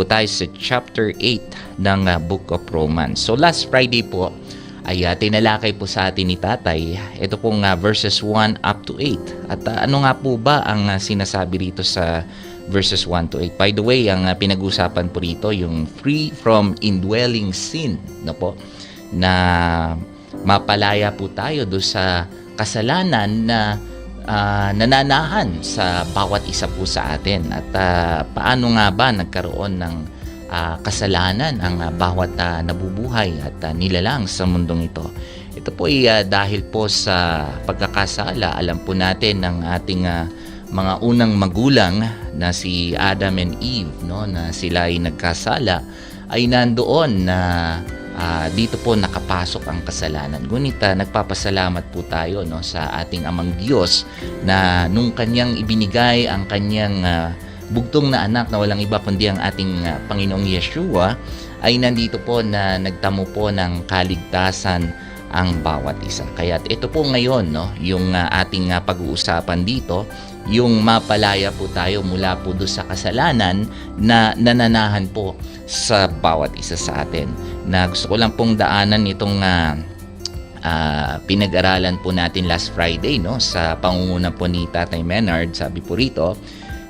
po tayo sa chapter 8 ng Book of Romans. So last Friday po ay tinalakay po sa atin ni Tatay ito pong verses 1 up to 8. At ano nga po ba ang sinasabi rito sa verses 1 to 8? By the way, ang pinag-usapan po rito yung free from indwelling sin, no po, na mapalaya po tayo do sa kasalanan na nananahan sa bawat isa po sa atin. At paano nga ba nagkaroon ng kasalanan ang bawat nabubuhay at nilalang sa mundong ito? Ito po ay dahil po sa pagkakasala. Alam po natin ng ating mga unang magulang na si Adam and Eve, no, na sila ay nagkasala, ay nandoon na dito po nakapasok ang kasalanan. Ngunit nagpapasalamat po tayo, no, sa ating Amang Diyos na nung kanyang ibinigay ang kanyang bugtong na anak na walang iba kundi ang ating Panginoong Yeshua, ay nandito po na nagtamo po ng kaligtasan ang bawat isa. Kaya ito po ngayon, no, yung ating pag-uusapan dito, yung mapalaya po tayo mula po doon sa kasalanan na nananahan po sa bawat isa sa atin. Na gusto ko lang pong daanan itong pinag-aralan po natin last Friday, no, sa pangunguna po ni Tatay Menard. Sabi po rito,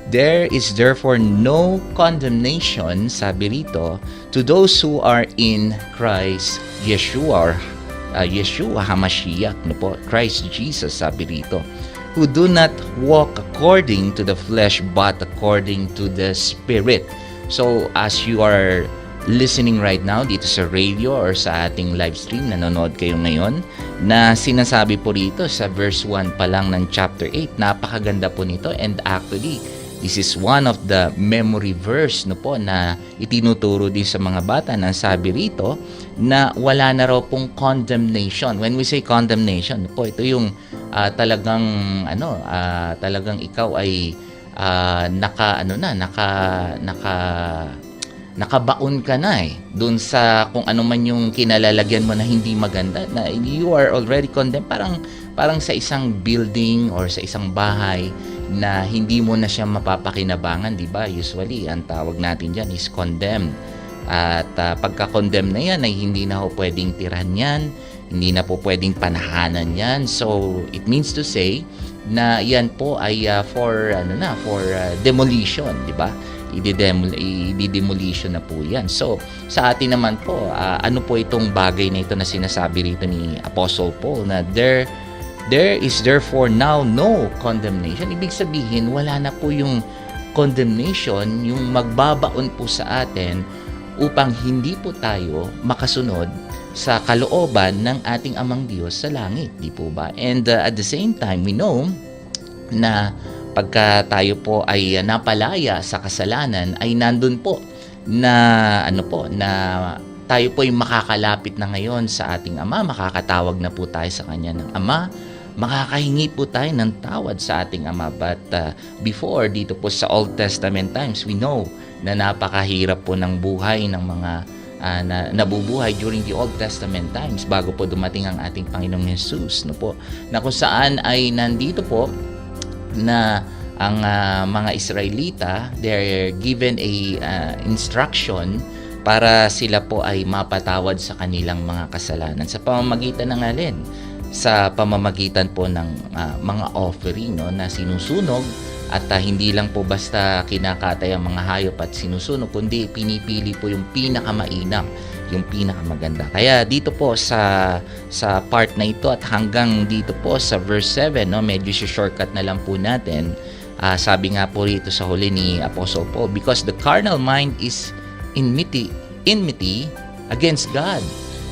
there is therefore no condemnation, sabi rito, to those who are in Christ Yeshua, Yeshua HaMashiach, no po, Christ Jesus, sabi rito, who do not walk according to the flesh but according to the Spirit. So as you are listening right now dito sa radio or sa ating live stream, nanonood kayo ngayon, na sinasabi po rito sa verse 1 pa lang ng chapter 8, napakaganda po nito, and actually this is one of the memory verse, no po, na itinuturo din sa mga bata, na sabi rito na wala na raw pong condemnation. When we say condemnation, no po, ito yung talagang talagang ikaw ay nakabaon ka na doon sa kung ano man yung kinalalagyan mo na hindi maganda, na you are already condemned, parang sa isang building or sa isang bahay na hindi mo na siya mapapakinabangan, di ba? Usually ang tawag natin diyan is condemned. At pagka-condemn na yan ay hindi na po pwedeng tirahan yan, hindi na po pwedeng panahanan yan. So it means to say na yan po ay for demolition, di ba? I-demolition na po yan. So sa atin naman po, ano po itong bagay na ito na sinasabi rito ni Apostle Paul, na there is therefore now no condemnation. Ibig sabihin, wala na po yung condemnation, yung magbabaon po sa atin upang hindi po tayo makasunod sa kalooban ng ating Amang Diyos sa langit, di po ba? And at the same time, we know na pagka tayo po ay napalaya sa kasalanan, ay nandun po na na tayo po ay makakalapit na ngayon sa ating Ama, makakatawag na po tayo sa Kanya ng Ama, makakahingi po tayo ng tawad sa ating Ama. But before, dito po sa Old Testament times, we know na napakahirap po ng buhay ng mga nabubuhay during the Old Testament times bago po dumating ang ating Panginoong Jesus, no po, na kung saan ay nandito po na ang mga Israelita, they're given a instruction para sila po ay mapatawad sa kanilang mga kasalanan sa pamamagitan ng alin? Sa pamamagitan po ng mga offering, no, na sinusunog, at hindi lang po basta kinakatay ang mga hayop at sinusunog, kundi pinipili po yung pinakamainam, yung pinakamaganda. Kaya dito po sa part na ito at hanggang dito po sa verse 7, no, medyo shortcut na lang po natin. Sabi nga po rito sa huli ni Apostle Paul, because the carnal mind is enmity against God,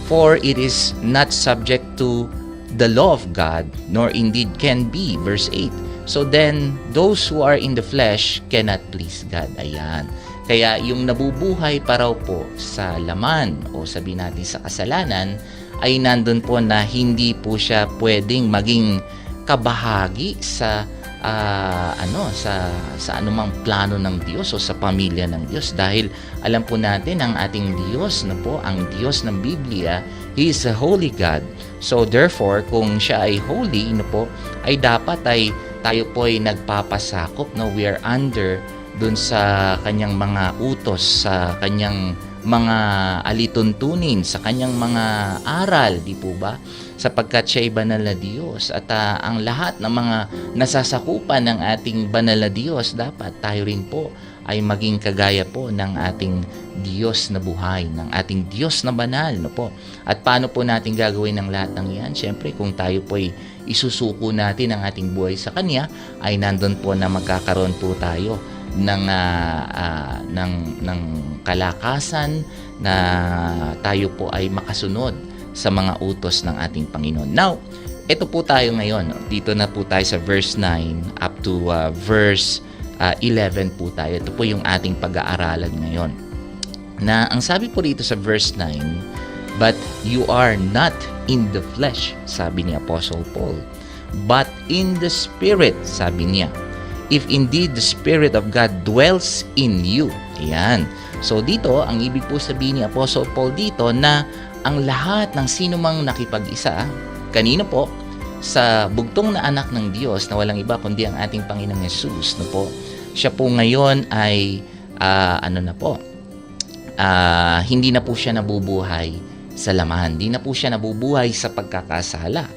for it is not subject to the law of God, nor indeed can be. Verse 8. So then, those who are in the flesh cannot please God. Ayan. Kaya yung nabubuhay pa raw po sa laman o sabihin natin sa kasalanan, ay nandun po na hindi po siya pwedeng maging kabahagi sa sa anumang plano ng Diyos o sa pamilya ng Diyos, dahil alam po natin ang ating Diyos na po, ang Diyos ng Biblia, He is a holy God. So therefore, kung siya ay holy, no po, ay dapat ay tayo po ay nagpapasakop, no, we are under doon sa kanyang mga utos, sa kanyang mga alituntunin, sa kanyang mga aral, di po ba? Sapagkat siya ay banal na Diyos at ang lahat ng mga nasasakupan ng ating banal na Diyos, dapat tayo rin po ay maging kagaya po ng ating Diyos na buhay, ng ating Diyos na banal, no po. At paano po natin gagawin ng lahat ng yan? Siyempre, kung tayo po ay isusuko natin ang ating buhay sa Kanya, ay nandun po na magkakaroon po tayo ng kalakasan na tayo po ay makasunod sa mga utos ng ating Panginoon. Now, ito po tayo ngayon. Dito na po tayo sa verse 9 up to verse 11 po tayo. Ito po yung ating pag-aaralan ngayon. Na ang sabi po dito sa verse 9, "But you are not in the flesh," sabi ni Apostle Paul, "but in the Spirit," sabi niya. "If indeed the Spirit of God dwells in you." Ayan. So dito, ang ibig po sabihin ni Apostle Paul dito na ang lahat ng sino mang nakipag-isa, kanino po? Sa bugtong na anak ng Diyos na walang iba kundi ang ating Panginoong Yesus, no po. Siya po ngayon ay hindi na po siya nabubuhay sa laman. Hindi na po siya nabubuhay sa pagkakasala.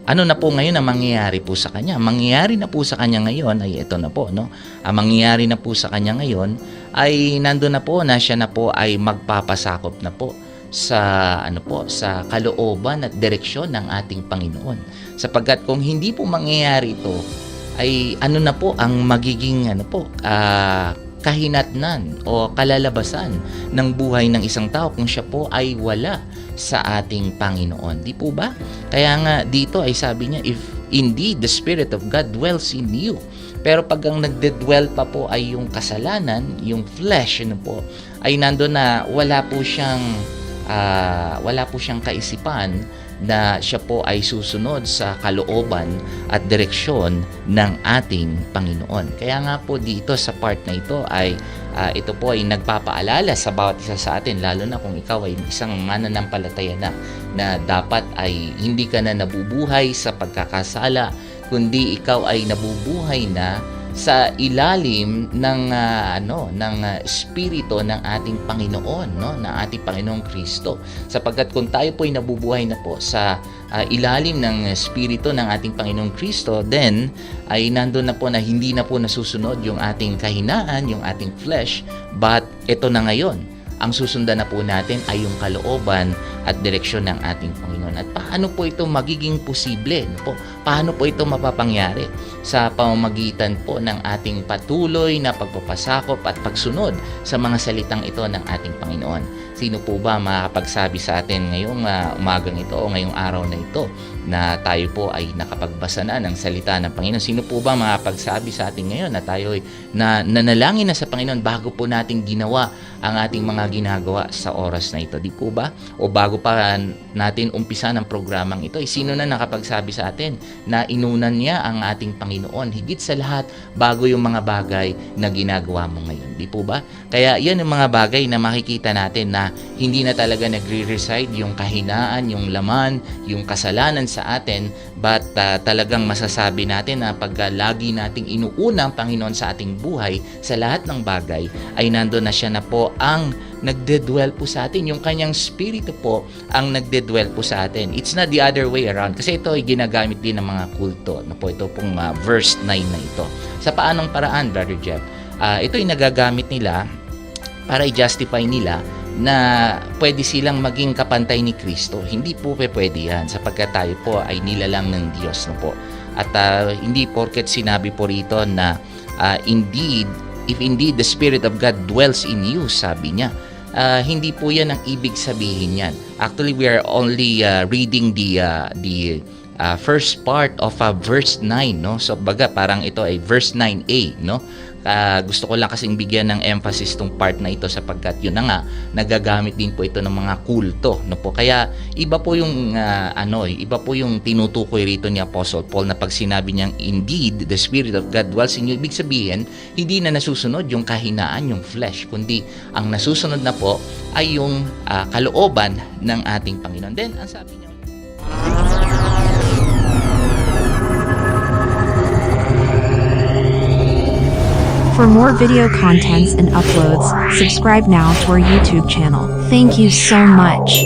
Ano na po ngayon ang mangyayari po sa kanya? Mangyayari na po sa kanya ngayon ay ito na po, no? Ang mangyayari na po sa kanya ngayon ay nandoon na po na siya na po ay magpapasakop na po sa sa kalooban at direksyon ng ating Panginoon. Sapagkat kung hindi po mangyayari ito, ay na po ang magiging kahinatnan o kalalabasan ng buhay ng isang tao kung siya po ay wala sa ating Panginoon. Di po ba? Kaya nga dito ay sabi niya, "If indeed the Spirit of God dwells in you." Pero pag ang nagde-dwell pa po ay yung kasalanan, yung flesh, ay nandoon na wala po siyang kaisipan na siya po ay susunod sa kalooban at direksyon ng ating Panginoon. Kaya nga po dito sa part na ito ay ito po ay nagpapaalala sa bawat isa sa atin, lalo na kung ikaw ay isang mananampalataya na dapat ay hindi ka na nabubuhay sa pagkakasala, kundi ikaw ay nabubuhay na sa ilalim ng espiritu ng ating Panginoon, no, ng ating Panginoong Kristo. Sapagkat kung tayo po ay nabubuhay na po sa ilalim ng espiritu ng ating Panginoong Kristo, then ay nandoon na po na hindi na po nasusunod yung ating kahinaan, yung ating flesh, but ito na ngayon, ang susundan na po natin ay yung kalooban at direksyon ng ating Panginoon. At paano po ito magiging posible? Paano po ito mapapangyari? Sa pamamagitan po ng ating patuloy na pagpapasakop at pagsunod sa mga salitang ito ng ating Panginoon. Sino po ba makakapagsabi sa atin ngayong umagang ito o ngayong araw na ito na tayo po ay nakapagbasa na ng salita ng Panginoon? Sino po ba makakapagsabi sa atin ngayon na tayo ay nanalangin na sa Panginoon bago po natin ginawa ang ating mga ginagawa sa oras na ito? Di po ba? O bago pa natin umpisa ng programang ito, sino na nakapagsabi sa atin na inunan niya ang ating Panginoon higit sa lahat bago yung mga bagay na ginagawa mo ngayon? Di po ba? Kaya yan yung mga bagay na makikita natin na hindi na talaga nagre-reside yung kahinaan, yung laman, yung kasalanan sa atin, but talagang masasabi natin na pag lagi nating inuuna ang Panginoon sa ating buhay, sa lahat ng bagay, ay nandoon na siya na po ang nagde-dwell po sa atin. Yung kanyang spirito po ang nagde-dwell po sa atin. It's not the other way around. Kasi ito ay ginagamit din ng mga kulto. Ito pong verse 9 na ito. Sa paanong paraan, Brother Jeff? Ito ay nagagamit nila para i-justify nila na pwede silang maging kapantay ni Kristo. Hindi po pwede yan sapagkat tayo po ay nilalang ng Diyos. At hindi porket sinabi po rito na if indeed the Spirit of God dwells in you, sabi niya, hindi po yan ang ibig sabihin yan. Actually, we are only reading the first part of verse 9, no? So baga parang ito ay verse 9a, no? Gusto ko lang kasing bigyan ng emphasis tong part na ito sapagkat yun na nga nagagamit din po ito ng mga kulto, no po. Kaya iba po yung iba po yung tinutukoy rito ni Apostle Paul na pag sinabi niyang indeed the Spirit of God dwells in you, ibig sabihin hindi na nasusunod yung kahinaan, yung flesh, kundi ang nasusunod na po ay yung kalooban ng ating Panginoon. Then ang sabi niya, For more video contents and uploads, subscribe now to our YouTube channel. Thank you so much.